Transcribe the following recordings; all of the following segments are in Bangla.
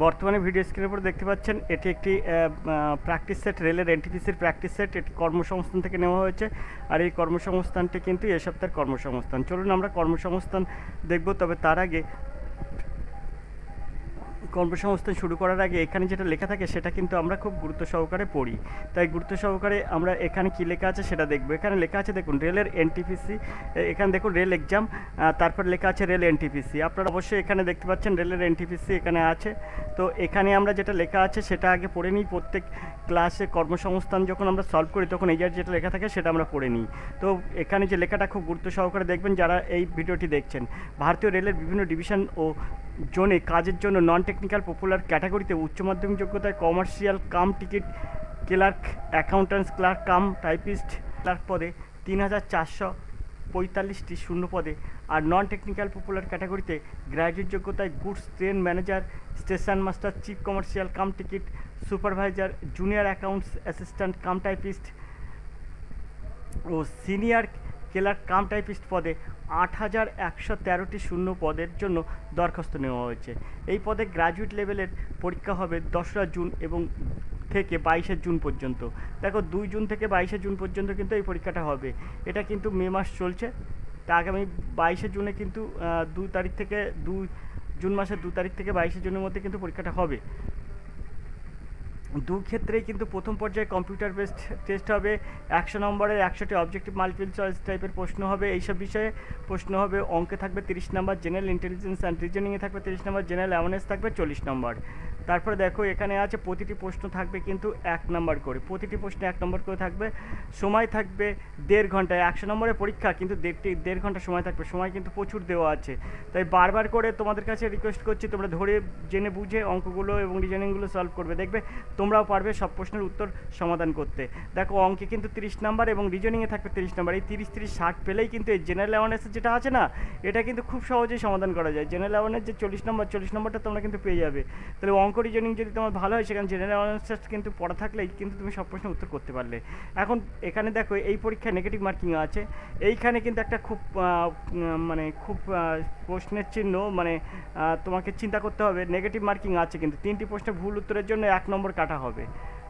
বর্তমানে ভিডিও স্ক্রিনের উপর দেখতে পাচ্ছেন এটি একটি প্র্যাকটিস সেট, রেলের এনটিপিসির প্র্যাকটিস সেট। এটি কর্মসংস্থান থেকে নেওয়া হয়েছে, আর এই কর্মসংস্থানটি কিন্তু এ সপ্তাহের কর্মসংস্থান। চলুন আমরা কর্মসংস্থান দেখব, তবে তার আগে কর্মসংস্থান শুরু করার আগে এখানে যেটা লেখা থাকে সেটা কিন্তু আমরা খুব গুরুত্ব সহকারে পড়ি। তাই গুরুত্ব সহকারে আমরা এখানে কি লেখা আছে সেটা দেখব। এখানে লেখা আছে দেখুন রেলের এনটিপিসি, এখানে দেখুন রেল এক্সাম, তারপর লেখা আছে রেল এনটিপিসি। আপনারা অবশ্যই এখানে দেখতে পাচ্ছেন রেলের এনটিপিসি এখানে আছে। তো এখানে আমরা যেটা লেখা আছে সেটা আগে পড়ে নিই। প্রত্যেক ক্লাসে কর্মসংস্থান যখন আমরা সলভ করি তখন এই যেটা লেখা থাকে সেটা আমরা পড়ে নিই। তো এখানে যে লেখাটা খুব গুরুত্ব সহকারে দেখবেন যারা এই ভিডিওটি দেখছেন। ভারতীয় রেলের বিভিন্ন ডিভিশন ও জোনে কাজের জন্য নন টেকনিক্যাল পপুলার ক্যাটাগরিতে উচ্চ মাধ্যমিক যোগ্যতায় commercial cum ticket clerk, accountants clerk cum typist clerk পদে ৩,৪৪৫টি শূন্য পদে, আর নন টেকনিক্যাল পপুলার ক্যাটাগরিতে গ্র্যাজুয়েট যোগ্যতায় goods train manager, station master, chief commercial cum ticket supervisor, junior accounts assistant cum typist ও সিনিয়র ক্লার্ক কাম টাইপিস্ট পদে ৮,১১৩টি শূন্য পদের জন্য দরখাস্ত নেওয়া হয়েছে। এই পদে গ্র্যাজুয়েট লেভেলের পরীক্ষা হবে ২রা জুন এবং থেকে ২২শে জুন পর্যন্ত। দেখো ২ জুন থেকে ২২শে জুন পর্যন্ত কিন্তু এই পরীক্ষাটা হবে। এটা কিন্তু মে মাস চলছে, তা আগামী ২২শে জুনে কিন্তু ২ জুন মাসের ২ তারিখ থেকে ২২শে জুনের মধ্যে কিন্তু পরীক্ষাটা হবে। দু ক্ষেত্রেই কিন্তু প্রথম পর্যায়ে কম্পিউটার বেসড টেস্ট হবে। ১০০ নম্বরের ১০০টি অবজেক্টিভ মাল্টিপল চয়েস টাইপের প্রশ্ন হবে। এইসব বিষয়ে প্রশ্ন হবে। অঙ্কে থাকবে ৩০ নম্বর, জেনারেল ইন্টেলিজেন্স অ্যান্ড রিজনিংয়ে থাকবে ৩০ নম্বর, জেনারেল অ্যাওয়ারনেস থাকবে ৪০ নম্বর। তারপরে দেখো এখানে আছে প্রতিটি প্রশ্ন থাকবে কিন্তু ১ নম্বর করে, প্রতিটি প্রশ্নে ১ নম্বর করে থাকবে। সময় থাকবে ১.৫ ঘন্টায়। ১০০ নম্বরের পরীক্ষা কিন্তু ১.৫ ঘন্টা সময় থাকবে। সময় কিন্তু প্রচুর দেওয়া আছে, তাই বারবার করে তোমাদের কাছে রিকোয়েস্ট করছি তোমরা ধরে জেনে বুঝে অঙ্কগুলো এবং রিজনিংগুলো সলভ করবে। দেখবে তোমরাও পারবে সব প্রশ্নের উত্তর সমাধান করতে। দেখো অঙ্কে কিন্তু ৩০ নাম্বার এবং রিজনিংয়ে থাকবে ৩০ নাম্বার। এই ৩০, ৩০, ৬০ পেলেই কিন্তু এই জেনারেল অ্যাওয়ারনেসের যেটা আছে না, এটা কিন্তু খুব সহজেই সমাধান করা যায়। জেনারেল অ্যাওয়ারনেস যে ৪০ নম্বরটা তোমরা কিন্তু পেয়ে যাবে। তাহলে অঙ্ক রিজনিং যদি তোমার ভালো হয় সেখানে জেনারেল অ্যাওয়ারনেস কিন্তু পড়া থাকলেই কিন্তু তুমি সব প্রশ্নের উত্তর করতে পারলে। এখন এখানে দেখো এই পরীক্ষায় নেগেটিভ মার্কিং আছে। এইখানে কিন্তু একটা খুব প্রশ্নের চিহ্ন, তোমাকে চিন্তা করতে হবে। নেগেটিভ মার্কিং আছে কিন্তু ৩টি প্রশ্নের ভুল উত্তরের জন্য ১ নম্বর কাটা হবে।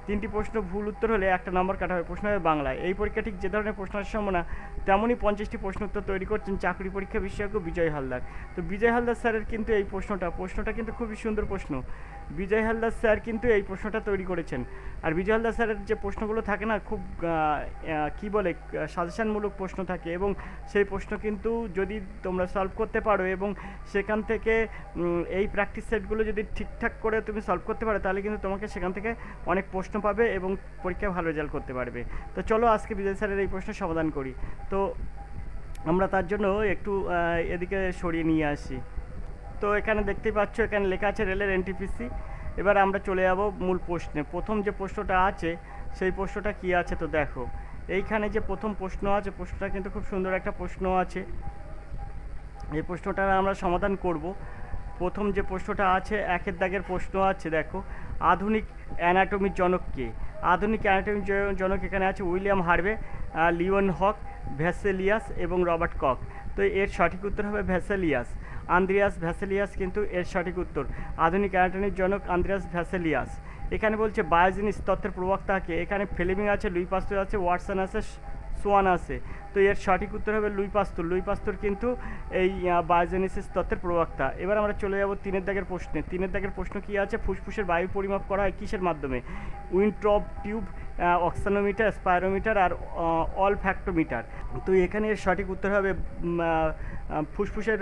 ৩টি প্রশ্ন ভুল উত্তর হলে ১টা নম্বর কাটা হবে। প্রশ্ন হবে বাংলায়। এই পরীক্ষা ঠিক যে ধরনের প্রশ্ন আসার সম্ভাবনা তেমনই ৫০টি প্রশ্ন উত্তর তৈরি করছেন চাকরি পরীক্ষা বিশেষজ্ঞ বিজয় হালদার। তো বিজয় হালদার স্যারের কিন্তু এই প্রশ্নটা কিন্তু খুবই সুন্দর প্রশ্ন। বিজয় হালদার স্যার কিন্তু এই প্রশ্নটা তৈরি করেছেন। আর বিজয় হালদার স্যারের যে প্রশ্নগুলো থাকে না, খুব সাজেশনমূলক প্রশ্ন থাকে, এবং সেই প্রশ্ন কিন্তু যদি তোমরা সলভ করতে পারো এবং সেখান থেকে এই প্র্যাকটিস সেটগুলো যদি ঠিকঠাক করে তুমি সলভ করতে পারো, তাহলে কিন্তু তোমাকে সেখান থেকে অনেক প্রশ্ন পাবে এবং পরীক্ষায় ভালো রেজাল্ট করতে পারবে। তো চলো আজকে বিজয় স্যারের এই প্রশ্নের সমাধান করি। তো আমরা তার জন্য একটু এদিকে সরিয়ে নিয়ে আসি। তো এখানে দেখতেই পাচ্ছ এখানে লেখা আছে রেলের এনটিপিসি। এবার আমরা চলে যাব মূল প্রশ্নে। প্রথম যে প্রশ্নটা আছে সেই প্রশ্নটা কি আছে, তো দেখো এইখানে যে প্রথম প্রশ্ন আছে, প্রশ্নটা কিন্তু খুব সুন্দর একটা প্রশ্ন আছে। এই প্রশ্নটা আমরা সমাধান করব। প্রথম যে প্রশ্নটা আছে ১-এর দাগের প্রশ্ন আছে, দেখো আধুনিক অ্যানাটমির জনক কে? আধুনিক অ্যানাটমির জনক এখানে আছে উইলিয়াম হার্ভে, লিওন হক, ভ্যাসেলিয়াস এবং রবার্ট কক। তো এর সঠিক উত্তর হবে ভ্যাসেলিয়াস। আন্দ্রিয়াস ভ্যাসেলিয়াস কিন্তু এর সঠিক উত্তর। আধুনিক অ্যানাটমির জনক আন্দ্রিয়াস ভ্যাসেলিয়াস। এখানে বলছে বায়োজেনিস তত্ত্বের প্রবক্তাকে। এখানে ফ্লেমিং আছে, লুই পাস্তুর আছে, ওয়াটসন আছে, সোয়ান আছে। তো এর সঠিক উত্তর হবে লুই পাস্তুর। লুই পাস্তুর কিন্তু এই বায়োজেনেসিস তত্ত্বের প্রবক্তা। এবার আমরা চলে যাব ৩-এর দাগের প্রশ্নে। 3-এর দাগের প্রশ্ন কি আছে? ফুসফুসের বায়ু পরিমাপ করা হয় কিসের মাধ্যমে? উইন্ট্রপ টিউব, অক্সানোমিটার, স্পাইরোমিটার আর অলফ্যাক্টোমিটার। তো এখানে এর সঠিক উত্তর হবে ফুসফুসের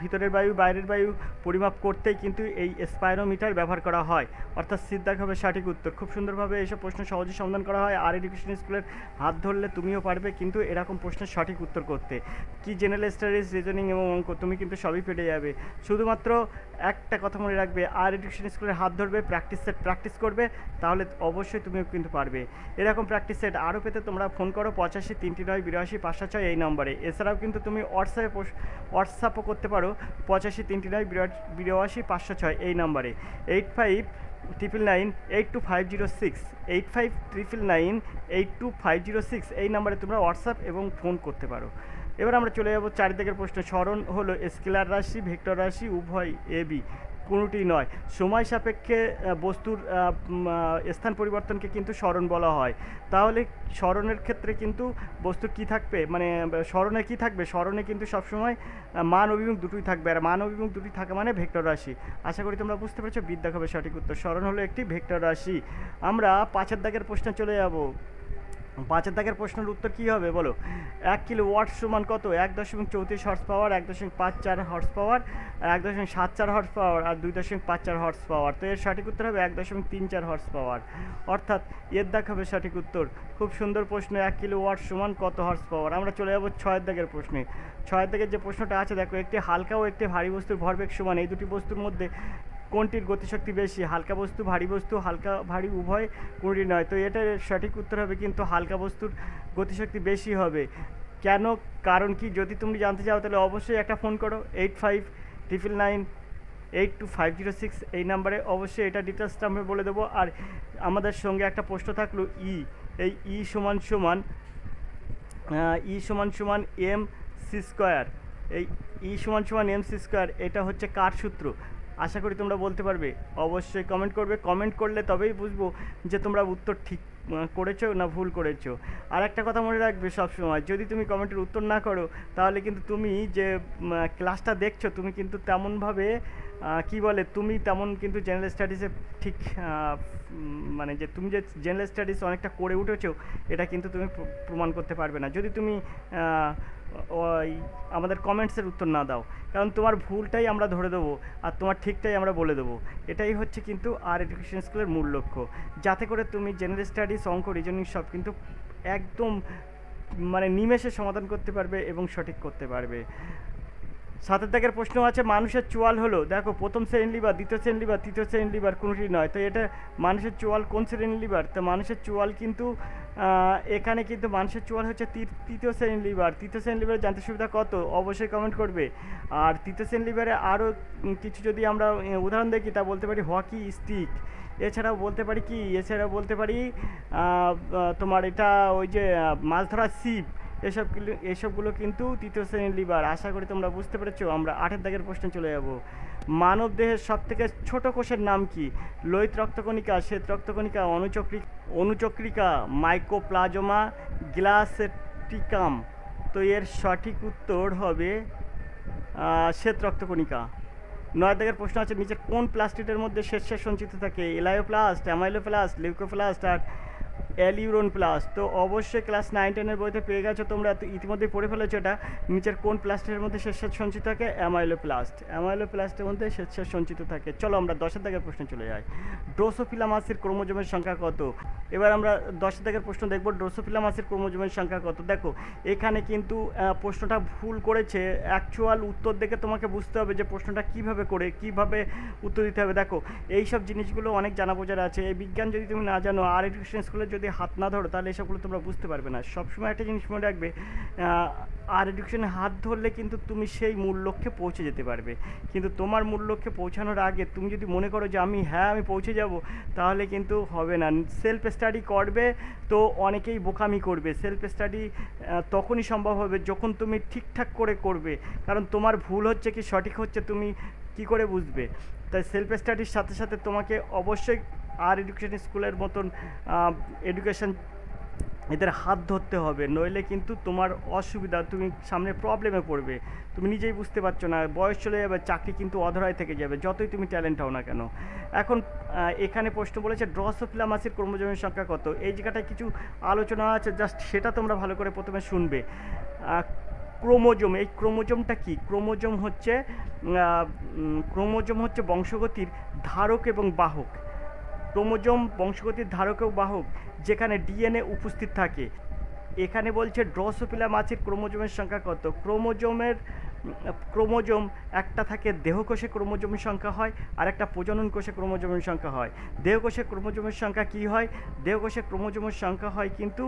ভিতরের বায়ু বাইরের বায়ু পরিমাপ করতেই কিন্তু এই স্পাইরোমিটার ব্যবহার করা হয়, অর্থাৎ সিদ্ধাক হবে সঠিক উত্তর। খুব সুন্দরভাবে এইসব প্রশ্ন সহজে সমাধান করা হয়। আর এডুকেশন স্কুলের হাত ধরলে তুমিও পারবে কিন্তু এরকম প্রশ্নের সঠিক উত্তর করতে। কি জেনারেল স্টাডিজ, রিজনিং এবং অঙ্ক তুমি কিন্তু সবই পেরে যাবে। শুধুমাত্র একটা কথা মনে রাখবে, আর এডুকেশন স্কুলের হাত ধরবে, প্র্যাকটিস সেট প্র্যাকটিস করবে, তাহলে অবশ্যই তুমিও কিন্তু পারবে। এরকম প্র্যাকটিস সেট আরও পেতে তোমরা ফোন করো 85 339 82 506 এই নম্বরে। এছাড়াও কিন্তু তুমি হোয়াটসঅ্যাপও করতে পারো 85 339 82 506 এই নম্বরে। 8599982506 8599982506 এই নম্বরে তোমরা হোয়াটসঅ্যাপ এবং ফোন করতে পারো। এবার আমরা চলে যাব 4 দাগের প্রশ্ন। স্মরণ হলো স্কেলার রাশি, ভেক্টর রাশি উভয় এবি কোনোটি নয়। সময় সাপেক্ষে বস্তুর স্থান পরিবর্তনকে কিন্তু সরণ বলা হয়। তাহলে সরণের ক্ষেত্রে কিন্তু বস্তুর কী থাকবে, মানে সরণে কী থাকবে, সরণে কিন্তু সবসময় মান অভিমুখ দুটোই থাকবে, আর মান অভিমুখ দুটোই থাকা মানে ভেক্টর রাশি। আশা করি তোমরা বুঝতে পেরেছো। বিদ্যা হবে সঠিক উত্তর। সরণ হলো একটি ভেক্টর রাশি। আমরা 5 দাগের প্রশ্নে চলে যাব। 5 দাগের প্রশ্নের উত্তর কী হবে বলো? 1 কিলোওয়াট সমান কত? 1.34 horsepower, 1.54 horsepower, 1.74 horsepower আর 2.54 হর্স পাওয়ার। তো এর সঠিক উত্তর হবে 1.34 হর্স পাওয়ার, অর্থাৎ এর দাগ হবে সঠিক উত্তর। খুব সুন্দর প্রশ্ন। 1 কিলোওয়াট সমান কত হর্স পাওয়ার? আমরা চলে যাব 6 দাগের প্রশ্নে। 6 দাগের যে প্রশ্নটা আছে দেখো, একটি হালকা ও একটি ভারী বস্তুর ভরবেগ সমান, এই দুটি বস্তুর মধ্যে কোনটির গতিশক্তি বেশি? হালকা বস্তু, ভারী বস্তু, হালকা ভারী উভয়, কোনটি নয়। তো এটার সঠিক উত্তর হবে কিন্তু হালকা বস্তুর গতিশক্তি বেশি হবে। কেন, কারণ কি, যদি তুমি জানতে চাও তাহলে অবশ্যই একটা ফোন করো 8599982506 এই নাম্বারে। অবশ্যই এটা ডিটেলসটা আমি বলে দেবো। আর আমাদের সঙ্গে একটা প্রশ্ন থাকলো এই সমান সমান এম সি স্কোয়ার, এই সমান সমান এম সি স্কোয়ার, এটা হচ্ছে কার সূত্র? আশা করি তোমরা বলতে পারবে। অবশ্যই কমেন্ট করবে। কমেন্ট করলে তবেই বুঝবো যে তোমরা উত্তর ঠিক করেছো না ভুল করেছো। আর একটা কথা মনে রাখবে সবসময়, যদি তুমি কমেন্টের উত্তর না করো তাহলে কিন্তু তুমি যে ক্লাসটা দেখছো তুমি কিন্তু তেমনভাবে কি বলে, তুমি তেমন কিন্তু জেনারেল স্টাডিজে ঠিক মানে যে তুমি যে জেনারেল স্টাডিজ অনেকটা করে উঠেছো এটা কিন্তু তুমি প্রমাণ করতে পারবে না যদি তুমি ওই আমাদের কমেন্টসের উত্তর না দাও। কারণ তোমার ভুলটাই আমরা ধরে দেবো আর তোমার ঠিকটাই আমরা বলে দেবো। এটাই হচ্ছে কিন্তু আর এডুকেশন স্কুলের মূল লক্ষ্য, যাতে করে তুমি জেনারেল স্টাডিজ, অঙ্ক, রিজনিং সব কিন্তু একদম মানে নিমেষে সমাধান করতে পারবে এবং সঠিক করতে পারবে। 7 দাগের প্রশ্ন আছে, মানুষের চোয়াল হলো, দেখো প্রথম শ্রেণীর লিভার, দ্বিতীয় শ্রেণীর লিভার, তৃতীয় শ্রেণীর লিভার কোনটি নয়। তো এটা মানুষের চোয়াল কোন শ্রেণীর লিভার? তো মানুষের চোয়াল কিন্তু এখানে কিন্তু মানুষের চোয়াল হচ্ছে তৃতীয় শ্রেণীর লিভার। তৃতীয় শ্রেণীর লিভারে জানতে সুবিধা কত? অবশ্যই কমেন্ট করবে। আর তৃতীয় শ্রেণীর লিভারে আরও কিছু যদি আমরা উদাহরণ দেখি তা বলতে পারি হকি স্টিক, এছাড়াও বলতে পারি কি, এছাড়াও বলতে পারি তোমার এটা ওই যে মাছ ধরার ছিপ, এসবগুলো কিন্তু তৃতীয় শ্রেণীর লিভার। আশা করি তোমরা বুঝতে পেরেছো। আমরা 8 দাগের প্রশ্নে চলে যাব। মানব দেহের সবথেকে ছোট কোষের নাম কি? লোহিত রক্তকণিকা, শ্বেত রক্তকণিকা, অনুচক্রিকা, মাইকোপ্লাজমা, গ্লাসেটিকাম। তো এর সঠিক উত্তর হবে শ্বেত রক্তকণিকা। 9 দাগের প্রশ্ন আছে, নিচের কোন প্লাস্টিকের মধ্যে শেষ সঞ্চিত থাকে? এলায়োপ্লাস্ট, অ্যামাইলোপ্লাস্ট, লিউকোপ্লাস্ট আর অ্যালিউরন প্লাস্ট। তো অবশ্যই ক্লাস 9-10 বইতে পেয়ে গেছো তোমরা, ইতিমধ্যেই পড়ে ফেলেছো এটা। নিচের কোন প্লাস্টের মধ্যে শেষ সঞ্চিত থাকে? অ্যামাইলোপ্লাস্ট। অ্যামাইলোপ্লাস্টের মধ্যে শেষ সঞ্চিত থাকে। চলো আমরা 10 দাগের প্রশ্নে চলে যাই। ড্রোসোফিলা মাছের ক্রোমোজোমের সংখ্যা কত? এবার আমরা 10 দাগের প্রশ্ন দেখব, ড্রোসোফিলা মাছের ক্রোমোজোমের সংখ্যা কত। দেখো এখানে কিন্তু প্রশ্নটা ভুল করেছে। অ্যাকচুয়াল উত্তর দেখে তোমাকে বুঝতে হবে যে প্রশ্নটা কীভাবে উত্তর দিতে হবে। দেখো এই সব জিনিসগুলো অনেক জানা বোঝার আছে। এই বিজ্ঞান যদি তুমি না জানো, আর এডুকেশন স্কুলে যদি হাত না ধরো তাহলে এসবগুলো তোমরা বুঝতে পারবে না। সবসময় একটা জিনিস মনে রাখবে, আর এডুকেশনে হাত ধরলে কিন্তু তুমি সেই মূল লক্ষ্যে পৌঁছে যেতে পারবে। কিন্তু তোমার মূল লক্ষ্যে পৌঁছানোর আগে তুমি যদি মনে করো যে আমি পৌঁছে যাব, তাহলে কিন্তু হবে না। সেলফ স্টাডি করবে তো অনেকেই বোকামি করবে। সেলফ স্টাডি তখনই সম্ভব হবে যখন তুমি ঠিকঠাক করে করবে। কারণ তোমার ভুল হচ্ছে কি সঠিক হচ্ছে তুমি কি করে বুঝবে? তাই সেলফ স্টাডির সাথে সাথে তোমাকে অবশ্যই আর এডুকেশন স্কুলের মতন এডুকেশন এদের হাত ধরতে হবে, নইলে কিন্তু তোমার অসুবিধা, তুমি সামনে প্রবলেমে পড়বে। তুমি নিজেই বুঝতে পারছো না, বয়স চলে যাবে, চাকরি কিন্তু অধরায় থেকে যাবে যতই তুমি ট্যালেন্ট হও না কেন। এখন এখানে প্রশ্ন বলেছে ড্রসোফিলা মাছের ক্রোমোজোমের সংখ্যা কত? এই জায়গাটায় কিছু আলোচনা আছে, জাস্ট সেটা তোমরা ভালো করে প্রথমে শুনবে। ক্রোমোজোম, এই ক্রোমোজোমটা কি? ক্রোমোজোম হচ্ছে বংশগতির ধারক এবং বাহক। ক্রোমোজোম বংশগতির ধারক ও বাহক, যেখানে ডিএনএ উপস্থিত থাকে। এখানে বলছে ড্রসোফিলা মাছের ক্রোমোজোমের সংখ্যা কত? ক্রোমোজোম একটা থাকে দেহকোষে ক্রোমোজোমের সংখ্যা হয়, আর একটা প্রজনন কোষে ক্রোমোজোমের সংখ্যা হয়। দেহকোষে ক্রোমোজোমের সংখ্যা কি হয়? দেহকোষে ক্রোমোজোমের সংখ্যা হয় কিন্তু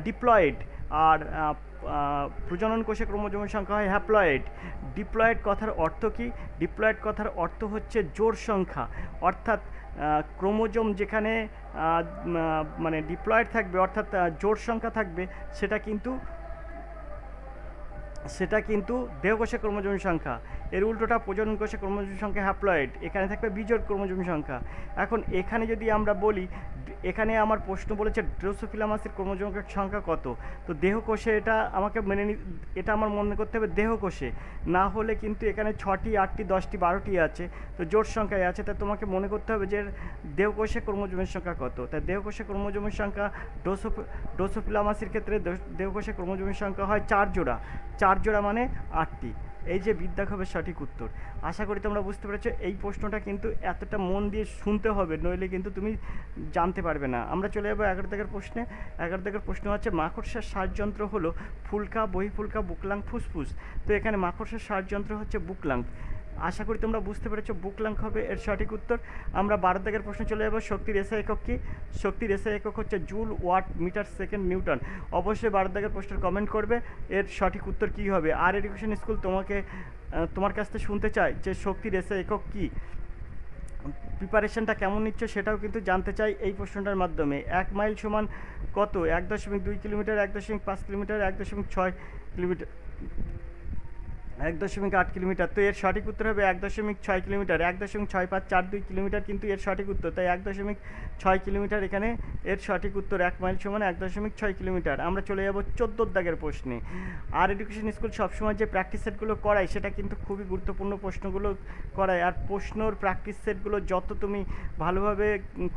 ডিপ্লয়েড, আর প্রজনন কোষে ক্রোমোজোমের সংখ্যা হয় হ্যাপ্লয়েড। ডিপ্লয়েড কথার অর্থ কি? ডিপ্লয়েড কথার অর্থ হচ্ছে জোড় সংখ্যা, অর্থাৎ ক্রোমোজোম যেখানে মানে ডিপ্লয়েড থাকবে অর্থাৎ জোড় সংখ্যা থাকবে, সেটা কিন্তু সেটা কিন্তু দেহকোষে ক্রোমোজোমের সংখ্যা। এর উল্টোটা প্রজনন কোষে ক্রোমোজোম সংখ্যা হ্যাপ্লয়েড, এখানে থাকবে বিজোড় ক্রোমোজোম সংখ্যা। এখন এখানে যদি আমরা বলি, এখানে আমার প্রশ্ন বলেছে ড্রোসোফিলা মাসির ক্রোমোজোমের সংখ্যা কত, তো দেহকোষে এটা আমাকে এটা আমার মনে করতে হবে দেহকোষে, না হলে কিন্তু এখানে 6টি 8টি 10টি 12টি আছে, তো জোড় সংখ্যায় আছে, তাই তোমাকে মনে করতে হবে যে দেহকোষে ক্রোমোজোমের সংখ্যা কত। তাই দেহকোষে ক্রোমোজোমের সংখ্যা ড্রোসোফিলা মাসির ক্ষেত্রে দেহকোষে ক্রোমোজোমের সংখ্যা হয় 4 জোড়া, 4 জোড়া মানে 8টি। এই যে বিদ্যাখবের সঠিক উত্তর। আশা করি তোমরা বুঝতে পেরেছো। এই প্রশ্নটা কিন্তু এতটা মন দিয়ে শুনতে হবে, নইলে কিন্তু তুমি জানতে পারবে না। আমরা চলে যাবো 11 দাগের প্রশ্নে। 11 দাগের প্রশ্ন হচ্ছে মাকড়সার শ্বাসযন্ত্র হলো ফুলকা, বহিফুলকা, বুকলাং, ফুসফুস। তো এখানে মাকড়সার শ্বাসযন্ত্র হচ্ছে বুকলাং। আশা করি তোমরা বুঝতে পেরেছো, বুকলাং হবে এর সঠিক উত্তর। আমরা 12 দাগের প্রশ্নে চলে যাবো। শক্তির এসআই একক কি? শক্তির এসআই একক হচ্ছে joule, watt, metre, second, newton. অবশ্যই 12 দাগের প্রশ্নের কমেন্ট করবে এর সঠিক উত্তর কী হবে। আর এডুকেশন স্কুল তোমার কাছ থেকে শুনতে চাই যে শক্তির এসআই একক কী, প্রিপারেশনটা কেমন নিচ্ছ সেটাও কিন্তু জানতে চাই এই প্রশ্নটার মাধ্যমে। 1 মাইল সমান কত? 1.2 কিলোমিটার, 1.5 কিলোমিটার, 1.6 কিলোমিটার, 1.8 কিলোমিটার। তো এর সঠিক উত্তর হবে 1.6 কিলোমিটার। 1.6542 কিলোমিটার কিন্তু এর সঠিক উত্তর, তাই 1.6 কিলোমিটার এখানে এর সঠিক উত্তর। 1 মাইল সমান 1.6 কিলোমিটার। আমরা চলে যাব 14 দাগের প্রশ্নে। আর এডুকেশন স্কুল সবসময় যে প্র্যাকটিস সেটগুলো করায় সেটা কিন্তু খুবই গুরুত্বপূর্ণ প্রশ্নগুলো করায়, আর প্রশ্নর প্র্যাকটিস সেটগুলো যত তুমি ভালোভাবে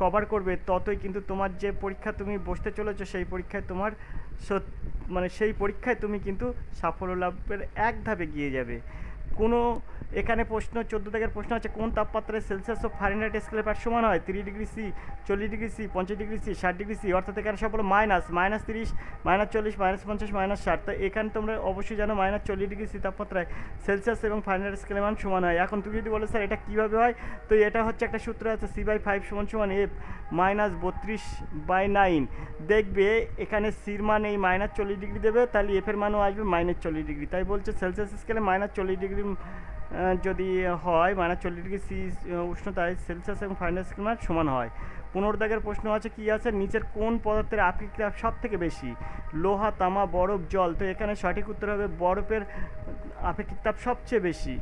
কভার করবে ততই কিন্তু তোমার যে পরীক্ষা তুমি বসতে চলেছো সেই পরীক্ষায় তোমার সেই পরীক্ষায় তুমি কিন্তু সাফল্য লাভের এক ধাপে গিয়ে যাবে। কোনো এখানে প্রশ্ন 14 দাগের প্রশ্ন আছে কোন তাপমাত্রায় সেলসিয়াস ও ফারেনহাইট স্কেলের পাঠ সমান হয়? 30 degree C, 40 degree C, 50 degree C, 60 degree C. অর্থাৎ এখানে সব হলো -30, -30, -40, -50, -60। তো এখানে তোমরা অবশ্যই জানো/40 ডিগ্রি সি তাপমাত্রায় সেলসিয়াস এবং ফারেনহাইট স্কেলের মান সমান হয়। এখন তুমি যদি বলো স্যার এটা কীভাবে হয়, তো এটা হচ্ছে একটা সূত্র আছে C/5 = F -32/9। দেখবে এখানে সির মান এই -40 ডিগ্রি দেবে, তাহলে এফের মানও আসবে -40 ডিগ্রি। তাই বলছে সেলসিয়াস স্কেলে -40 ডিগ্রি যদি হয়, -40 ডিগ্রি সি উষ্ণতায় সেলসিয়াস এবং ফারেনহাইট স্কেল মান সমান হয়। 15 দাগের প্রশ্ন আছে কি আছে, নিচের কোন পদার্থের আপেক্ষিক তাপ সব থেকে বেশি? লোহা, তামা, বরফ, জল। তো এখানে সঠিক উত্তর হবে বরফের আপেক্ষিক তাপ সবচেয়ে বেশি।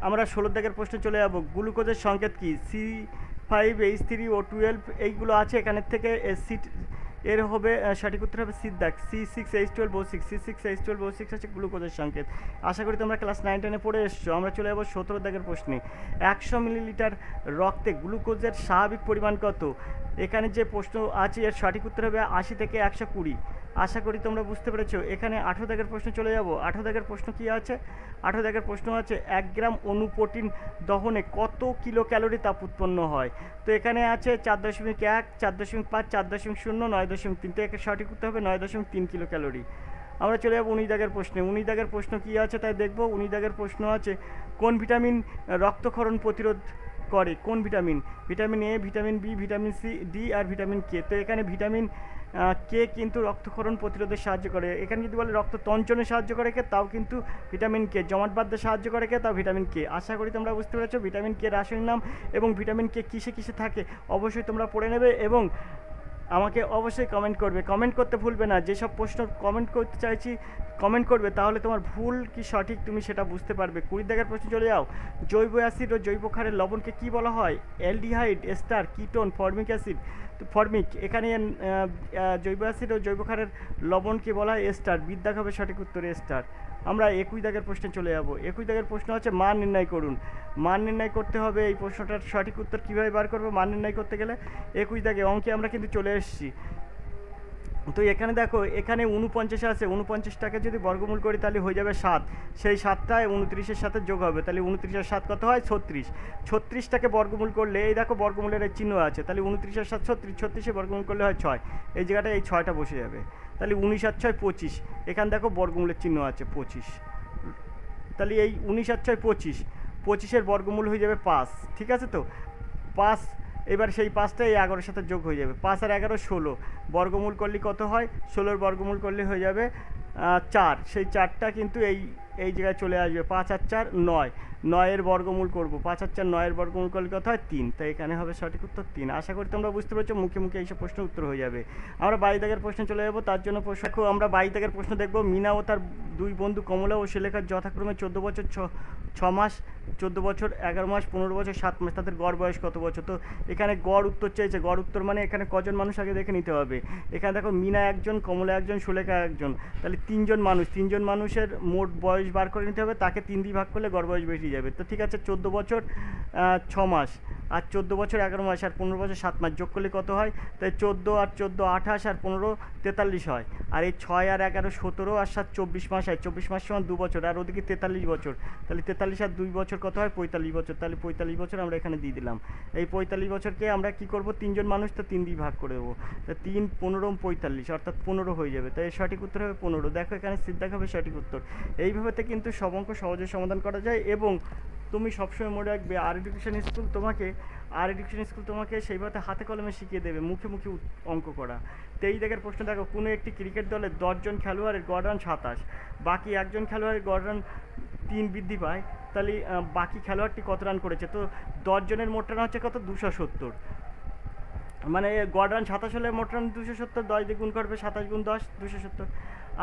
আমরা 16 দাগের প্রশ্নে চলে যাব। গ্লুকোজের সংকেত কি? C5H3O12 এইগুলো আছে, এখানের থেকে এর হবে সঠিক উত্তর হবে সির দাগ, C6H12O6। C6H12O6 হচ্ছে গ্লুকোজের সংকেত। আশা করি তোমরা ক্লাস 9-10-এ পড়ে এসছো। আমরা চলে যাবো 17 দাগের প্রশ্নে। 100 মিলিলিটার রক্তে গ্লুকোজের স্বাভাবিক পরিমাণ কত? এখানে যে প্রশ্ন আছে এর সঠিক উত্তর হবে 80 থেকে 120। আশা করি তোমরা বুঝতে পেরেছো। এখানে 18 দাগের প্রশ্নে চলে যাব। 18 দাগের প্রশ্ন কি আছে? 18 দাগের প্রশ্ন আছে 1 গ্রাম অণু প্রোটিন দহনে কত কিলো ক্যালোরি তাপ উৎপন্ন হয়? তো এখানে আছে 4.1, 4.5, 4.0, 9.3। তো এর সঠিক উত্তর হবে 9.3 কিলো ক্যালোরি। আমরা চলে যাবো 19 দাগের প্রশ্নে। 19 দাগের প্রশ্ন কি আছে তাই দেখবো। 19 দাগের প্রশ্ন আছে কোন ভিটামিন রক্তক্ষরণ প্রতিরোধ করে? কোন vitamin? Vitamin A, vitamin B, vitamin C, D আর ভিটামিন কে। তো এখানে ভিটামিন কে কিন্তু রক্তক্ষরণ প্রতিরোধে সাহায্য করে। এখানে যদি বলে রক্ত তঞ্চনে সাহায্য করে কে, তাও কিন্তু ভিটামিন কে। জমাট বাঁধতে সাহায্য করে কে, তাও ভিটামিন কে। আশা করি তোমরা বুঝতে পেরেছো ভিটামিন কে রাসায়নিক নাম এবং ভিটামিন কে কিসে কিসে থাকে অবশ্যই তোমরা পড়ে নেবে এবং আমাকে অবশ্যই কমেন্ট করবে। কমেন্ট করতে ভুলবে না, যেসব প্রশ্ন কমেন্ট করতে চাইছি কমেন্ট করবে, তাহলে তোমার ভুল কি সঠিক তুমি সেটা বুঝতে পারবে। 20 দাগের প্রশ্ন চলে যাও। জৈব অ্যাসিড ও জৈব ক্ষারের লবণকে কি বলা হয়? Aldehyde, ester, ketone, formic acid. তো ফর্মিক। এখানে জৈব অ্যাসিড ও জৈব ক্ষারের লবণকে বলা হয় এস্টার। বিদ্যাক হবে সঠিক উত্তর এস্টার। আমরা 21 দাগের প্রশ্নে চলে যাব। 21 দাগের প্রশ্ন হচ্ছে মান নির্ণয় করুন। মান নির্ণয় করতে হবে, এই প্রশ্নটার সঠিক উত্তর কীভাবে বার করবো মান নির্ণয় করতে গেলে? 21 দাগে অঙ্কে আমরা কিন্তু চলে এসেছি। তো এখানে দেখো, এখানে 49 আছে, 49টাকে যদি বর্গমূল করি তাহলে হয়ে যাবে 7। সেই 7টায় 29-এর সাথে যোগ হবে, তাহলে 29 আর 7 কত হয়? 36। 36টাকে বর্গমূল করলে এই দেখো বর্গমূলের এই চিহ্ন আছে, তাহলে 29 আর 7 36, 36-এ বর্গমূল করলে হয় 6। এই জায়গাটায় এই 6টা বসে যাবে, তাহলে 19 আর 6 25। এখানে দেখো বর্গমূলের চিহ্ন আছে 25, তাহলে এই 19 আর 6 25, 25-এর বর্গমূল হয়ে যাবে 5। ঠিক আছে, তো 5। এবার সেই 5টা এই 11-এর সাথে যোগ হয়ে যাবে, 5 আর 11 16। বর্গমূল করলে কত হয়? 16-এর বর্গমূল করলে হয়ে যাবে 4। সেই 4টা কিন্তু এই জায়গায় চলে আসবে, 5 আর 4 9। 9-এর বর্গমূল করব, 5 আর 4 9-এর বর্গমূল করলে কত হয় 3, তাই এখানে হবে সঠিক উত্তর 3। আশা করি তোমরা বুঝতে পেরেছো, মুখে মুখে এইসব প্রশ্নের উত্তর হয়ে যাবে। আমরা 22 দাগের প্রশ্ন চলে যাবো, তার জন্য দেখো আমরা 22 দাগের প্রশ্ন দেখব। মিনা ও তার দুই বন্ধু কমলা ও সুলেখার যথাক্রমে 14 বছর 6 মাস, 14 বছর 11 মাস, 15 বছর 7 মাস, তাদের গড় বয়স কত বছর? তো এখানে গড় উত্তর চাইছে, গড় উত্তর মানে এখানে কজন মানুষ আগে দেখে নিতে হবে। এখানে দেখো মিনা একজন, কমলা একজন, সুলেখা একজন, তাহলে 3জন মানুষ, 3জন মানুষের মোট বয়স বার করে নিতে হবে, তাকে 3 দিয়ে ভাগ করলে গড় বয়স বেরিয়ে যাবে। তো ঠিক আছে, 14 বছর 6 মাস আর 14 বছর 11 মাস আর 15 বছর 7 মাস যোগ করলে কত হয়? তাই 14 আর 14 28 আর 15 43 হয়, আর এই 6 আর 11 17 আর 7 24 মাস হয়, 24 মাস সমান 2 বছর, আর ওদিকে 43 বছর, তাহলে 43 আর 2 বছর কত হয়? 45 বছর। তাহলে 45 বছর আমরা এখানে দিয়ে দিলাম। এই 45 বছরকে আমরা কি করব, 3জন মানুষ তো 3 দিয়ে ভাগ করে দেবো, তা 3 15 45 অর্থাৎ 15 হয়ে যাবে, তাই সঠিক উত্তর হবে 15। দেখো এখানে সিদ্ধান্ত হবে সঠিক উত্তর। এইভাবে কিন্তু সব অঙ্ক সহজে সমাধান করা যায়। এবং তুমি সবসময় মনে রাখবে আর এডুকেশন স্কুল তোমাকে সেইভাবে হাতে কলমে শিখিয়ে দেবে, মুখে মুখে অঙ্ক করা। 23 দাগের প্রশ্ন দেখো, কোনো একটি ক্রিকেট দলের 10 জন খেলোয়াড়ের গড় রান 27, বাকি একজন খেলোয়াড়ের গড় রান 3 বৃদ্ধি পায়, তাহলে বাকি খেলোয়াড়টি কত রান করেছে? তো 10 জনের মোট রান হচ্ছে কত? 270, মানে গড় রান 27 হলে মোট রান 270, 10 দিয়ে গুণ করবে, 27 গুণ 10 270,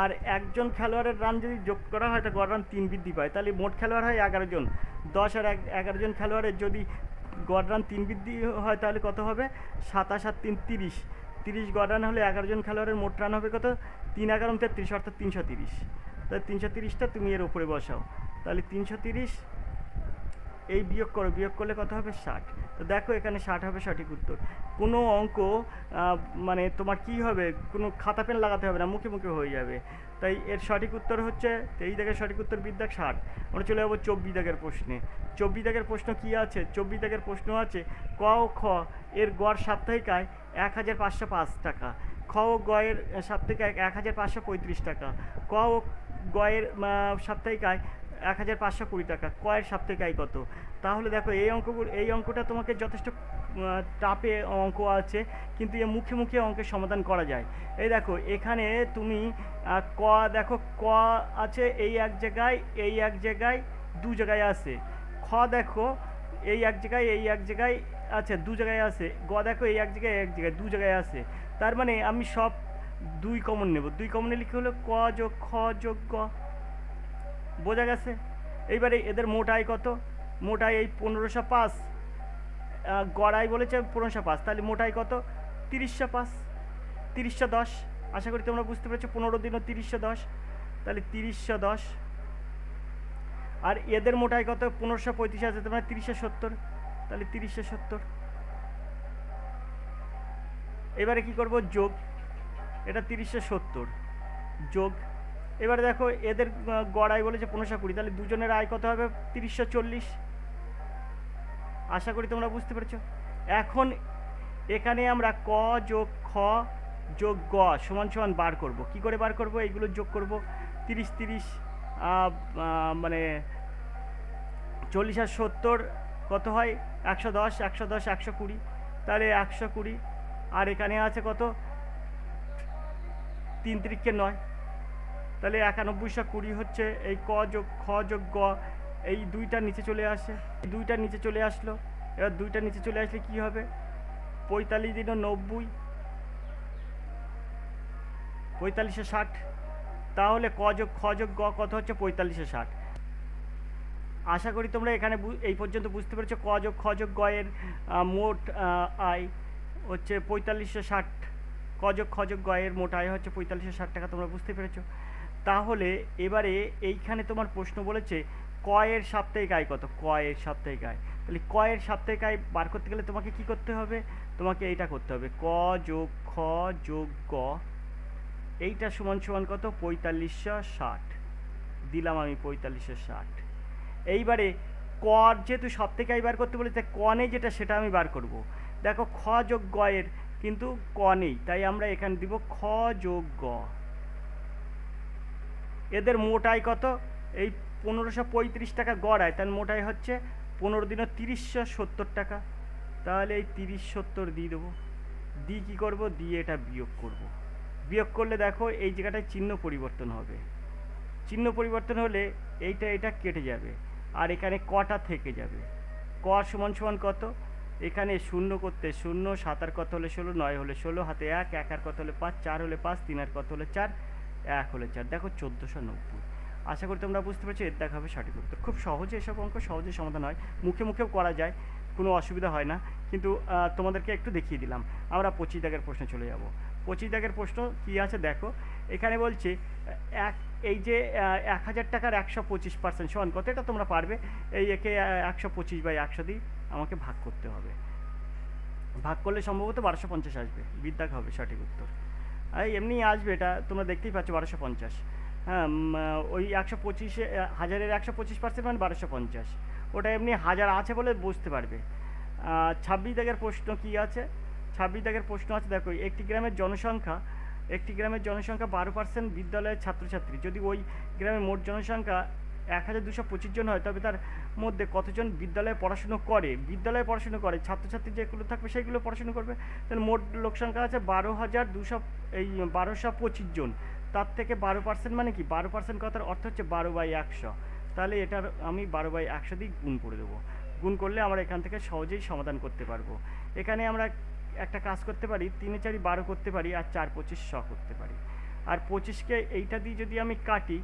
আর একজন খেলোয়াড়ের রান যদি যোগ করা হয় তা গড় রান 3 বৃদ্ধি পায়, তাহলে মোট খেলোয়াড় হয় 11 জন। 10 আর 11 জন খেলোয়াড়ের যদি গড় রান 3 বৃদ্ধি হয় তাহলে কত হবে? 27 আর 3 30, 30 গড় রান হলে 11 জন খেলোয়াড়ের মোট রান হবে কত? 3 11 33 অর্থাৎ 330, তাহলে 330টা তুমি এর উপরে বসাও, তাহলে 330 এই বিয়োগ করো, বিয়োগ করলে কত হবে? 60। তো দেখো এখানে 60 হবে সঠিক উত্তর। কোনো অঙ্ক মানে তোমার কি হবে, কোনো খাতা পেন লাগাতে হবে না, মুখে মুখে হয়ে যাবে। তাই এর সঠিক উত্তর হচ্ছে 23 দাগের সঠিক উত্তর বিদ্যাক 60। আমরা চলে যাবো 24 দাগের প্রশ্নে। 24 দাগের প্রশ্ন কি আছে? 24 দাগের প্রশ্ন আছে ক ও খ এর গড় সাপ্তাহিক আয় 1505 টাকা, খ ও গ এর সাপ্তাহিক আয় 1535 টাকা, ক ও গ এর সাপ্তাহিক আয় 1520 টাকা, ক এর সাপ্তাহিক আয় কত? তাহলে দেখো এই অঙ্কটা তোমাকে যথেষ্ট টাপে অঙ্ক আছে, কিন্তু এ মুখে মুখে অঙ্কের সমাধান করা যায়। এই দেখো এখানে তুমি ক দেখো, ক আছে এই এক জায়গায়, এই এক জায়গায়, দু জায়গায় আছে। খ দেখো এই এক জায়গায় আছে, দু জায়গায় আছে। গ দেখো এই এক জায়গায় দু জায়গায় আছে। তার মানে আমি সব 2 কমন নেব, 2 কমন নিলে কি হলো? ক যোগ খ যোগ গ, বোঝা গেছে? এইবারে এদের মোট আয় কত? মোট আয় এই 1505, গড়াই বলেছে 1505, তাহলে মোট আয় কত? 3005, 3010। আশা করি তোমরা বুঝতে পেরেছো, 15 দিনও 3010, তাহলে 3010। আর এদের মোট আয় কত? 1535 আছে, তার মানে 3070, তাহলে 3070। এবারে কি করব? যোগ, এটা 3070 যোগ। এবারে দেখো এদের গড় আয় বলেছে 1520, তাহলে দুজনের আয় কত হবে? 3040। আশা করি তোমরা বুঝতে পেরেছো। এখন এখানে আমরা ক যোগ খ যোগ গ সমান সমান বার করব। কি করে বার করব? এইগুলো যোগ করব। 30 30 মানে 40 আর 70 কত হয়? 110, 110 120, তাহলে 120। আর এখানে আছে কত? 3 3 9, তাহলে 9120 হচ্ছে। এই ক যোগ খ যোগ গ এই দুইটার নিচে চলে আসে, এই দুইটার নিচে চলে আসলো। এবার দুইটার নিচে চলে আসলে কি হবে? 45 দিনও 90, 45 60, তাহলে ক যোগ খ যোগ গ কত হচ্ছে? 45 60। আশা করি তোমরা এখানে এই পর্যন্ত বুঝতে পেরেছো। ক যোগ খ যোগ গ এর মোট আয় হচ্ছে 4560, ক যোগ খ যোগ গ এর মোট আয় হচ্ছে 4560 টাকা। তোমরা বুঝতে পেরেছো। তাহলে এবারে এইখানে তোমার প্রশ্ন বলেছে ক এর সাপ্তাহিক আয় কত? ক এর সাপ্তাহিক আয়, তাহলে ক এর সাপ্তাহিক আয় বার করতে গেলে তোমাকে কি করতে হবে? তোমাকে এইটা করতে হবে, ক যোগ খ যোগ গ, এইটা সমান সমান কত? 4560 দিলাম আমি, 4560। এইবারে কর যেহেতু সাপ্তাহিক আয় বার করতে বলেছে, ক নেই যেটা সেটা আমি বার করব। দেখো খ যোগ গ এর কিন্তু ক নেই, তাই আমরা এখানে দিব খ যোগ গ। এদের মোট আয় কত? এই 1535 টাকা গড় আয়, তার মোট আয় হচ্ছে 15 দিনে 3070 টাকা। তাহলে এই 3070 দিয়ে দেবো, দিয়ে কী করবো? দিয়ে এটা বিয়োগ করব। বিয়োগ করলে দেখো এই জায়গাটায় চিহ্ন পরিবর্তন হবে, চিহ্ন পরিবর্তন হলে এইটা এটা কেটে যাবে, আর এখানে কটা থেকে যাবে, ক সমান সমান কত, এখানে শূন্য করতে শূন্য, 7 আর কত হলে 16, 9 হলে 16, হাতে 1, 1 আর কত হলে 5, 4 হলে 5, 3 আর কত হলে 4, 1 হলে 4, দেখো 1490। আশা করি তোমরা বুঝতে পারছো, এর দেখা হবে সঠিক উত্তর। খুব সহজে এসব অঙ্ক সহজে সমাধান হয়, মুখে মুখেও করা যায়, কোনো অসুবিধা হয় না, কিন্তু তোমাদেরকে একটু দেখিয়ে দিলাম। আমরা 25 দাগের প্রশ্নে চলে যাব। 25 দাগের প্রশ্ন কী আছে দেখো, এখানে বলছে এই যে 1000 টাকার 125% সমান কত, এটা তোমরা পারবে। এই একে 125/100 দিয়ে আমাকে ভাগ করতে হবে, ভাগ করলে সম্ভবত 1250 আসবে, বিদ্যাগ হবে সঠিক উত্তর। এই এমনি আসবে, এটা তোমরা দেখতেই পাচ্ছ 1250। হ্যাঁ, ওই 125 হাজারের 125% মানে 1250, ওটা এমনি হাজার আছে বলে বুঝতে পারবে। 26 দাগের প্রশ্ন কি আছে, 26 দাগের প্রশ্ন আছে দেখো, একটি গ্রামের জনসংখ্যা 12% বিদ্যালয়ের ছাত্রছাত্রী। যদি ওই গ্রামের মোট জনসংখ্যা 1225 জন হয়, তবে তার মধ্যে কতজন বিদ্যালয়ে পড়াশুনো করে, ছাত্রছাত্রী যেগুলো থাকবে সেইগুলো পড়াশুনো করবে। তাহলে মোট লোক সংখ্যা আছে 1225 জন, তার থেকে 12% মানে কি, 12% কথার অর্থ হচ্ছে 12/100। তাহলে এটার আমি 12/100 দিয়ে গুণ করে দেবো, গুণ করলে আমরা এখান থেকে সহজেই সমাধান করতে পারবো। এখানে আমরা একটা কাজ করতে পারি, 3 4 12 করতে পারি, আর 4 25 100 করতে পারি। আর 25কে এইটা দিয়ে যদি আমি কাটি,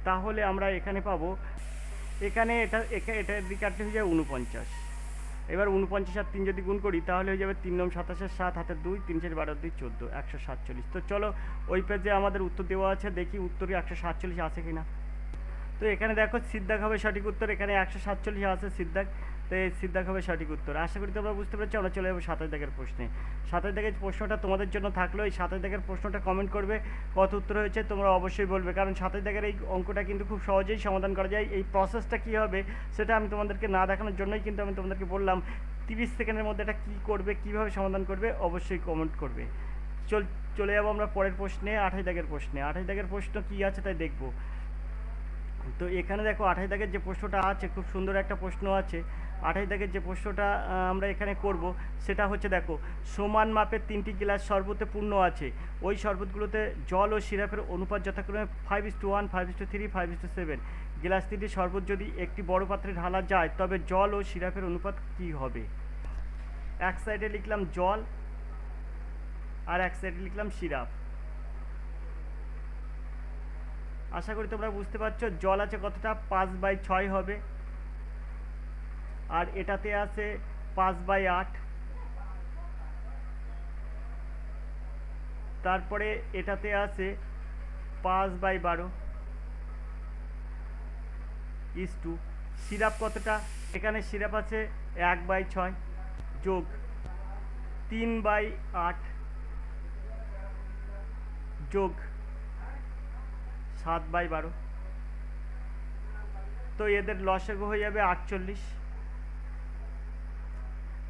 তাহলে আমরা এখানে পাবো, এখানে এটা দিয়ে কাটলে হয়ে যাবে 49। এবার 49 আর 3 যদি গুণ করি, তাহলে হয়ে যাবে 3 9 27, 7 হাতে 2, 3 4 12 2 14, 147। তো চলো ওই পেজে আমাদের উত্তর দেওয়া আছে, দেখি উত্তরে 147 আছে কিনা। তো এখানে দেখো সিদ্ধাক হবে সঠিক উত্তর, এখানে 147 আছে সিদ্ধাক, তো এই সিদ্ধাক হবে সঠিক উত্তর। আশা করি তোমরা বুঝতে পেরেছো। আমরা চলে যাবো 27 দাগের প্রশ্নে। 27 দাগের প্রশ্নটা তোমাদের জন্য থাকলো, এই 27 দাগের প্রশ্নটা কমেন্ট করবে, কত উত্তর হয়েছে তোমরা অবশ্যই বলবে, কারণ 27 দাগের এই অঙ্কটা কিন্তু খুব সহজেই সমাধান করা যায়। এই প্রসেসটা কী হবে সেটা আমি তোমাদেরকে না দেখানোর জন্যই কিন্তু আমি তোমাদেরকে বললাম 30 সেকেন্ডের মধ্যে এটা কী করবে, কীভাবে সমাধান করবে, অবশ্যই কমেন্ট করবে। চলে যাবো আমরা পরের প্রশ্নে, 28 দাগের প্রশ্নে। 28 দাগের প্রশ্ন কী আছে তাই দেখবো। তো এখানে দেখো 28 দাগের যে প্রশ্নটা আছে, খুব সুন্দর একটা প্রশ্ন আছে। 28 দাগের যে প্রশ্নটা আমরা এখানে করব সেটা হচ্ছে দেখো, সমান মাপের 3টি গ্লাস শরবতে পূর্ণ আছে, ওই শরবতগুলোতে জল ও সিরাপের অনুপাত যথাক্রমে 5:1, 5:3, 5:7। গ্লাস 3টি শরবত যদি একটি বড় পাত্রে ঢালা যায়, তবে জল ও সিরাপের অনুপাত কী হবে। এক সাইডে লিখলাম জল আর এক সাইডে লিখলাম সিরাপ। আশা করি তোমরা বুঝতে পারছো। জল আছে কতটা, 5/6 হবে, আর এটাতে আছে 5/8, তারপরে এটাতে আছে 5/12 ইস টু। সিরাপ কতটা, এখানে সিরাপ আছে 1/6 যোগ 3/8 যোগ 7/12। তো এদের লসাগু হয়ে যাবে 48।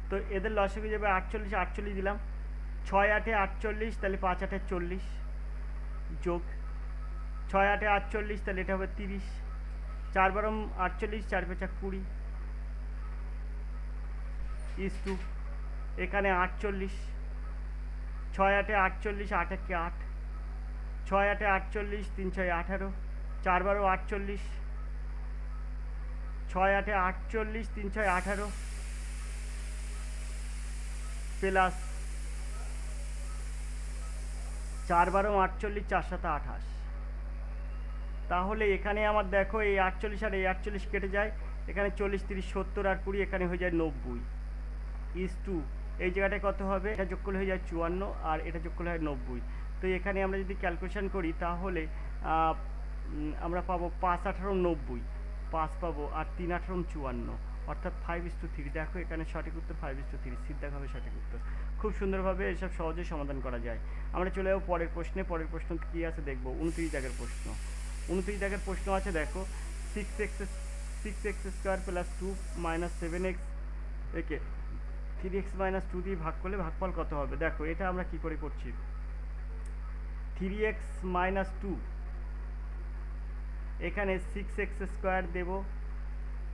তো এদের লসাগু যাবে 48, 48 দিলাম, 6 8 48, তাহলে 5 8 40 যোগ 6 8 48, তাহলে এটা হবে 30, 4 12 48, 4 5 20 ইস টু এখানে 48, 6 8 48, 8 1 8, 6 8 48, 3 6 18, 4 12 48, 6 8 48, 3 6 18 প্লাস 4 12 48, 4 7 28। তাহলে এখানে আমার দেখো এই 48 আর এই 48 কেটে যায়, এখানে 40 30 70 আর 20, এখানে হয়ে যায় 90 ইস টু। এই জায়গাটায় কত হবে, এটা যোগ করলে হয়ে যায় 54 আর এটা যোগ করলে হয় 90। তো এখানে আমরা যদি ক্যালকুলেশন করি, তাহলে আমরা পাবো 5 18 90, 5 পাবো, আর 3 18 54, অর্থাৎ 5:3। দেখো এখানে সঠিক উত্তর 5:3, সিদ্ধাক হবে সঠিক উত্তর। খুব সুন্দরভাবে এসব সহজেই সমাধান করা যায়। আমরা চলে যাবো পরের প্রশ্নে। পরের প্রশ্ন কী আছে দেখবো, 29 দাগের প্রশ্ন। 29 দাগের প্রশ্ন আছে দেখো, 6x² + 2 - 7x একে 3x - 2 দিয়ে ভাগ করলে ভাগফল কত হবে। দেখো এটা আমরা কি করে করছি, 3x - 2, এখানে 6x² দেব,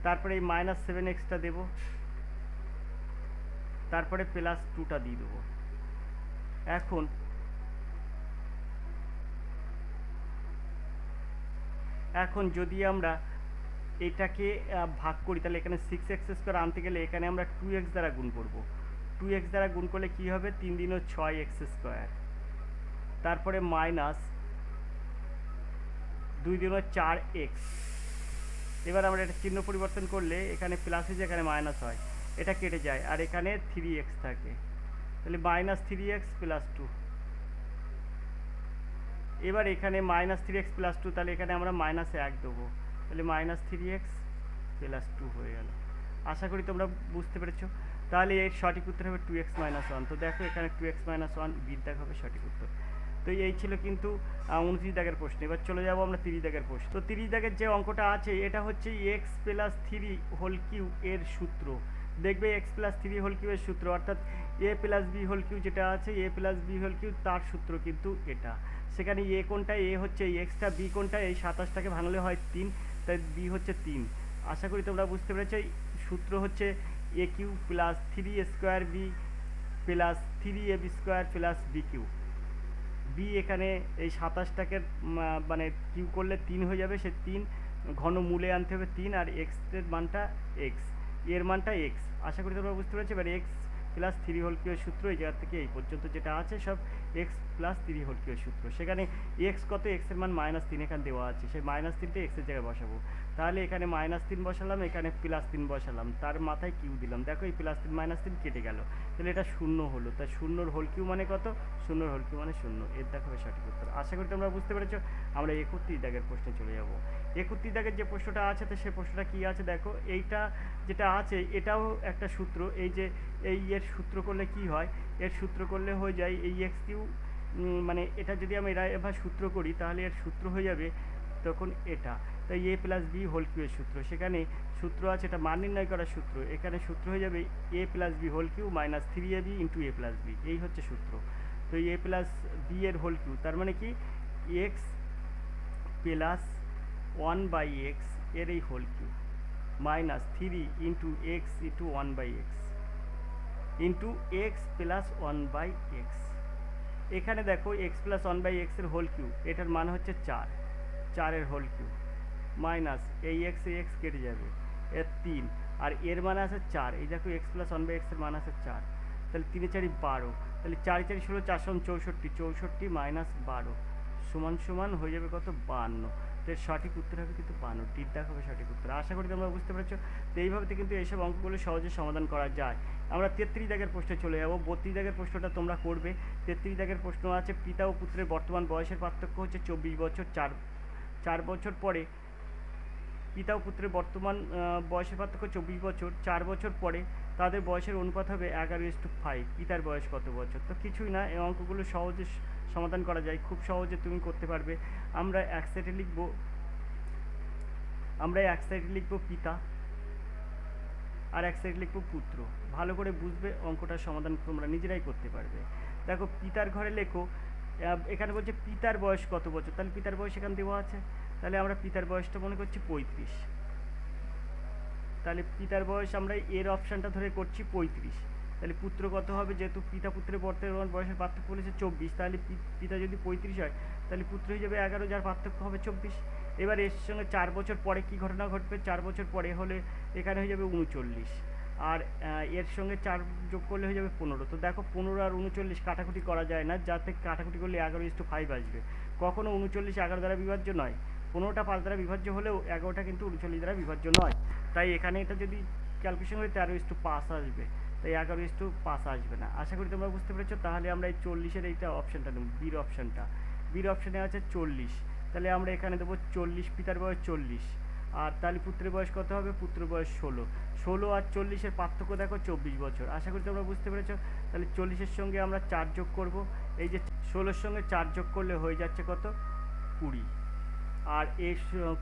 তারপরে এই -7xটা দেব, তারপরে +2টা দিয়ে দেবো। এখন যদি আমরা এটাকে ভাগ করি, তাহলে এখানে 6x² আনতে গেলে এখানে আমরা 2x দ্বারা গুণ করব। 2x দ্বারা গুণ করলে কি হবে, 3 দিনও 6x², তারপরে মাইনাস 2 দিনও 4x। এবার আমরা এটা চিহ্ন পরিবর্তন করলে এখানে প্লাস হয়ে যায়, এখানে মাইনাস হয়, এটা কেটে যায়, আর এখানে 3x থাকে, তাহলে -3x + 2। এবার এখানে -3x + 2, তাহলে এখানে আমরা -1 দেবো, তাহলে -3x + 2 হয়ে গেল। আশা করি তোমরা বুঝতে পেরেছো। তাহলে এর সঠিক উত্তর হবে 2x - 1। তো দেখো এখানে 2x - 1 বির দাগ হবে সঠিক উত্তর। তো এই ছিল কিন্তু 29 দাগের প্রশ্ন। এবার চলে যাবো আমরা 30 দাগের প্রশ্ন। তো 30 দাগের যে অঙ্কটা আছে এটা হচ্ছে x + 3 হোল কিউ এর সূত্র। দেখবে x + 3 হোল কিউ এর সূত্র, অর্থাৎ a + b হোল কিউ যেটা আছে, a + b হোল কিউ তার সূত্র কিন্তু এটা। সেখানে a কোনটা, a হচ্ছে এই এক্সটা, b কোনটা এই 27টাকে ভাঙলে হয় 3, তাই b হচ্ছে 3। আশা করি তোমরা বুঝতে পেরেছো। এই সূত্র হচ্ছে a³ + 3a² b + 3ab² + bq। B এখানে এই 27টাকে মানে কিউ করলে 3 হয়ে যাবে, সে 3 ঘন মূলে আনতে হবে 3, আর এক্স এর মানটা এক্স, এর মানটা এক্স। আশা করি তোমরা বুঝতে পেরেছো। এবার x + 3 হোল কিউ এর সূত্র এই জায়গা থেকে এই পর্যন্ত যেটা আছে সব x + 3 হোল কিউ এর সূত্র। সেখানে x কত, x এর মান -3 এখানে দেওয়া আছে, সেই -3টা x এর জায়গায় বসাবো। তাহলে এখানে -3 বসালাম, এখানে +3 বসালাম, তার মাথায় কিউ দিলাম। দেখো এই +3 -3 কেটে গেল, তাহলে এটা 0 হলো। তাই 0 হোল কিউ মানে কত, 0 হোল কিউ মানে 0। এর দেখো সঠিক উত্তর। আশা করি তোমরা বুঝতে পেরেছো। আমরা 31 দাগের প্রশ্নে চলে যাব। 31 দাগের যে প্রশ্নটা আছে, তো সেই প্রশ্নটা কি আছে দেখো। এইটা যেটা আছে এটাও একটা সূত্র। এই যে এই এর সূত্র করলে কি হয়, এর সূত্র করলে হয়ে যায় এই x³ মানে এটা যদি আমরা এবার সূত্র করি তাহলে এর সূত্র হয়ে যাবে তখন এটা। তাই a + b হোল কিউ এর সূত্র, সেখানে সূত্র আছে, এটা মান নির্ণয় করার সূত্র। এখানে সূত্র হয়ে যাবে a + b whole cube - 3ab × a + b, এই হচ্ছে সূত্র। তো a + b এর হোল কিউ তার মানে কি x + 1/x এর এই whole Q -3 × x × 1/x x + 1/x। এখানে দেখো x + 1/x এর হোল কিউ, এটার মান হচ্ছে 4, 4 এর হোল কিউ মাইনাস এই x কেটে যাবে, এর 3, আর এর মান আছে 4। এই দেখো x + 1/x এর মান আছে 4, তাহলে 3 × 4 = 12, তাহলে 4 × 4 = 16, 4 = 64, 64 - 12 সমান হয়ে যাবে কত, 52। তো এর সঠিক উত্তর হবে কিন্তু 52, টির দাগ হবে সঠিক উত্তর। আশা করি তোমরা বুঝতে পেরেছো। তো এইভাবে কিন্তু এইসব অঙ্কগুলো সহজে সমাধান করা যায়। আমরা 33 দাগের প্রশ্নে চলে যাব। 32 দাগের প্রশ্নটা তোমরা করবে। 33 দাগের প্রশ্ন আছে, পিতা ও পুত্রের বর্তমান বয়সের পার্থক্য হচ্ছে 24 বছর। 4 বছর পরে পিতা ও পুত্রের বর্তমান বয়সের পার্থক্য 24 বছর। 4 বছর পরে তাদের বয়সের অনুপাত হবে 11:5। পিতার বয়স কত বছর? তো কিছুই না, এই অঙ্কগুলো সহজে সমাধান করা যায়, খুব সহজে তুমি করতে পারবে। আমরা এক সাইডে লিখব পিতা, আর এক সাইড লিখব পুত্র। ভালো করে বুঝবে, অঙ্কটার সমাধান তোমরা নিজেরাই করতে পারবে। দেখো পিতার ঘরে লেখো, এখানে বলছে পিতার বয়স কত বছর, তাহলে পিতার বয়স এখানে দেওয়া আছে, তাহলে আমরা পিতার বয়সটা মনে করছি 35। তাহলে পিতার বয়স আমরা এর অপশানটা ধরে করছি 35। তাহলে পুত্র কত হবে, যেহেতু পিতা পুত্রের বর্তমান বয়সের পার্থক্য বলেছে 24, তাহলে পিতা যদি 35 হয় তাহলে পুত্র হয়ে যাবে 11, যার পার্থক্য হবে 24। এবার এর সঙ্গে 4 বছর পরে কি ঘটনা ঘটবে, 4 বছর পরে হলে এখানে হয়ে যাবে 39, আর এর সঙ্গে 4 যোগ করলে হয়ে যাবে 15। তো দেখো 15 আর 39 কাটাকুটি করা যায় না, যাতে কাটাকুটি করলে 11:5 আসবে। কখনো 39 11 দ্বারা বিভাজ্য নয়, 15টা 5 দ্বারা বিভাজ্য হলেও 11টা কিন্তু 39 দ্বারা বিভাজ্য নয়। তাই এখানে এটা যদি ক্যালকুলেশন করি 13:5 আসবে, তাই 11:5 আসবে না। আশা করি তোমরা বুঝতে পেরেছো। তাহলে আমরা এই 40-এর এইটা অপশানটা নেব, বির অপশানটা। বির অপশানে আছে 40, তাহলে আমরা এখানে দেবো 40, পিতার বয়স 40, আর তাহলে পুত্রের বয়স কত হবে, পুত্রের বয়স 16। 16 আর 40-এর পার্থক্য দেখো 24 বছর। আশা করি তোমরা বুঝতে পেরেছো। তাহলে 40-এর সঙ্গে আমরা 4 যোগ করব, এই যে 16-এর সঙ্গে 4 যোগ করলে হয়ে যাচ্ছে কত, 20, আর এই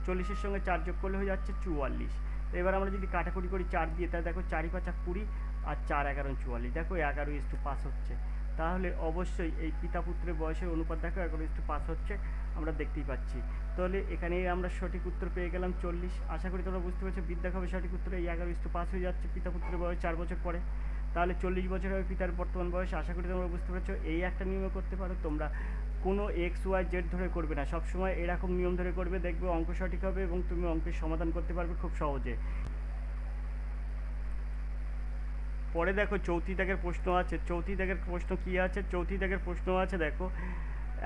40-এর সঙ্গে 4 যোগ করলে হয়ে যাচ্ছে 44। তো এবার আমরা যদি কাটাকুটি করি 4 দিয়ে, তাহলে দেখো 4 × 5 = 20, আর 4 × 11 = 44, দেখো 11:5 হচ্ছে। তাহলে অবশ্যই এই পিতা পুত্রের বয়সের অনুপাত দেখো 11:5 হচ্ছে, আমরা দেখতেই পাচ্ছি। তাহলে এখানে আমরা সঠিক উত্তর পেয়ে গেলাম 40। আশা করি তোমরা বুঝতে পেরেছো। বিদ্যা হবে সঠিক উত্তর, এই 11:5 হয়ে যাচ্ছে পিতা পুত্রের বয়স 4 বছর পরে, তাহলে 40 বছর হবে পিতার বর্তমান বয়স। আশা করি তোমরা বুঝতে পেরেছো। এই একটা নিয়মে করতে পারো তোমরা, কোনো এক্স ওয়াই জেড ধরে করবে না, সবসময় এরকম নিয়ম ধরে করবে, দেখবে অঙ্ক সঠিক হবে এবং তুমি অঙ্কের সমাধান করতে পারবে খুব সহজে। পরে দেখো চৌথি দাগের প্রশ্ন আছে। চৌথি দাগের প্রশ্ন কি আছে? চৌথি দাগের প্রশ্ন আছে দেখো,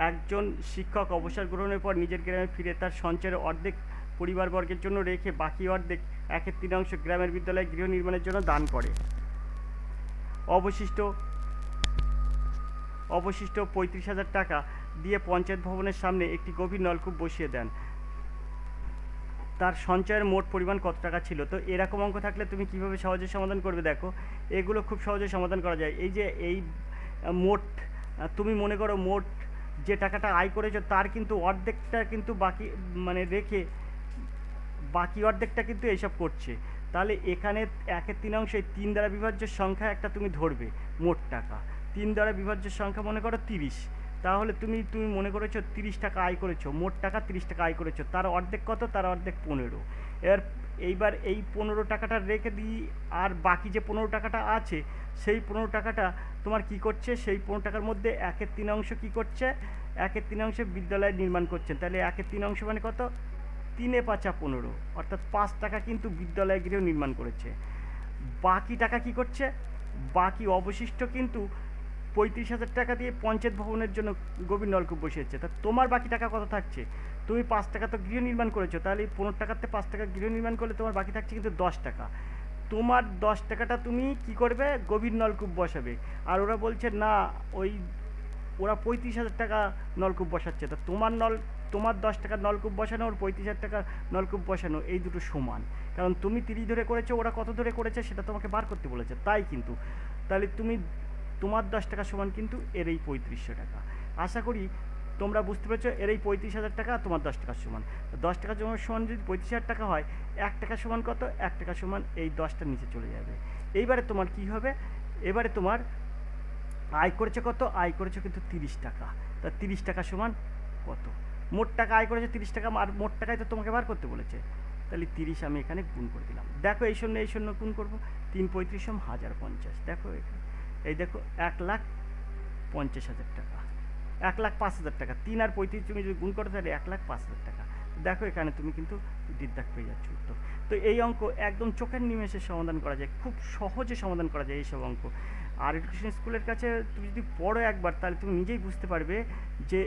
একজন শিক্ষক অবসর গ্রহণের পর নিজের গ্রামে ফিরে তার সঞ্চয়ের অর্ধেক পরিবারবর্গের জন্য রেখে বাকি অর্ধেক 1/3 গ্রামের বিদ্যালয়ে গৃহ নির্মাণের জন্য দান করে। অবশিষ্ট 35,000 টাকা দিয়ে পঞ্চায়েত ভবনের সামনে একটি গভীর নলকূপ বসিয়ে দেন। তার সঞ্চয়ের মোট পরিমাণ কত টাকা ছিল? তো এরকম অঙ্ক থাকলে তুমি কিভাবে সহজে সমাধান করবে? দেখো এগুলো খুব সহজে সমাধান করা যায়। এই যে এই মোট, তুমি মনে করো মোট যে টাকাটা আয় করেছো তার কিন্তু অর্ধেকটা কিন্তু বাকি মানে রেখে বাকি অর্ধেকটা কিন্তু এইসব করছে। তাহলে এখানে 1/3 3 দ্বারা বিভাজ্য সংখ্যা একটা তুমি ধরবে। মোট টাকা 3 দ্বারা বিভাজ্য সংখ্যা মনে করো 30। তাহলে তুমি মনে করেছো 30 টাকা আয় করেছো, মোট টাকা 30 টাকা আয় করেছো, তার অর্ধেক কত? তার অর্ধেক 15। এইবার এই 15 টাকাটা রেখে দিই, আর বাকি যে 15 টাকাটা আছে সেই 15 টাকাটা তোমার কি করছে? সেই 15 টাকার মধ্যে 1/3 কি করছে? 1/3 বিদ্যালয় নির্মাণ করছেন। তাহলে 1/3 মানে কত? 3 × 5 = 15, অর্থাৎ 5 টাকা কিন্তু বিদ্যালয় গৃহ নির্মাণ করেছে। বাকি টাকা কি করছে? বাকি অবশিষ্ট কিন্তু 35,000 টাকা দিয়ে পঞ্চায়েত ভবনের জন্য গভীর নলকূপ বসিয়েছে। তা তোমার বাকি টাকা কত থাকছে? তুমি 5 টাকা তো গৃহ নির্মাণ করেছো, তাহলে 15 টাকাতে 5 টাকা গৃহ নির্মাণ করলে তোমার বাকি থাকছে কিন্তু 10 টাকা। তোমার 10 টাকাটা তুমি কি করবে? গভীর নলকূপ বসাবে। আর ওরা বলছে না, ওরা 35,000 টাকা নলকূপ বসাচ্ছে। তা তোমার 10 টাকার নলকূপ বসানো, ওর 35,000 টাকার নলকূপ বসানো, এই দুটো সমান। কারণ তুমি 30 ধরে করেছো, ওরা কত ধরে করেছে সেটা তোমাকে বার করতে বলেছে, তাই কিন্তু। তাহলে তোমার 10 টাকা সমান কিন্তু এর এই 3500 টাকা। আশা করি তোমরা বুঝতে পেরেছো। এর এই 35,000 টাকা তোমার 10 টাকার সমান। 10 টাকা সমান যদি 35,000 টাকা হয়, 1 টাকা সমান কত? 1 টাকা সমান এই 10টার নিচে চলে যাবে। এইবারে তোমার কি হবে? এবারে তোমার আয় করেছে কত? আয় করেছে কিন্তু 30 টাকা। তা 30 টাকা সমান কত? মোট টাকা আয় করেছে 30 টাকা, আর মোট টাকায় তো তোমাকে বার করতে বলেছে। তাহলে 30 আমি এখানে গুণ করে দিলাম। দেখো এই শূন্য গুণ করবো, 3 × 35 = 1050। দেখো এখানে এই দেখো 1,50,000 টাকা, 1,05,000 টাকা। 3 আর 35 তুমি যদি গুণ করো তাহলে 1,05,000 টাকা। দেখো এখানে তুমি কিন্তু দিকদাক পেয়ে যাচ্ছ উত্তর। তো এই অঙ্ক একদম চোখের নিমেষে সমাধান করা যায়, খুব সহজে সমাধান করা যায় এইসব অঙ্ক। আর এডুকেশন স্কুলের কাছে তুমি যদি পড়ো একবার, তাহলে তুমি নিজেই বুঝতে পারবে যে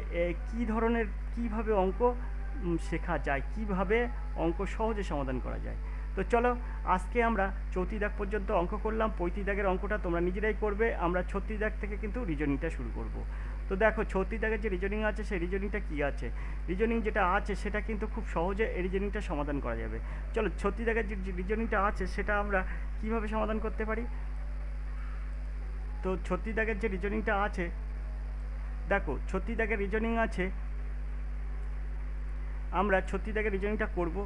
কী ধরনের কীভাবে অঙ্ক শেখা যায়, কিভাবে অঙ্ক সহজে সমাধান করা যায়। তো চলো আজকে আমরা চৌত্রিশ দাগ পর্যন্ত অঙ্ক করলাম। 35 দাগের অঙ্কটা তোমরা নিজেরাই করবে। আমরা 36 দাগ থেকে কিন্তু রিজনিংটা শুরু করব। তো দেখো 36 দাগের যে রিজনিং আছে সেই রিজনিংটা কী আছে? রিজনিং যেটা আছে সেটা কিন্তু খুব সহজে এই রিজনিংটা সমাধান করা যাবে। চলো 36 দাগের যে রিজনিংটা আছে সেটা আমরা কিভাবে সমাধান করতে পারি। তো 36 দাগের যে রিজনিংটা আছে, দেখো 36 দাগের রিজনিং আছে, আমরা 36 দাগের রিজনিংটা করব।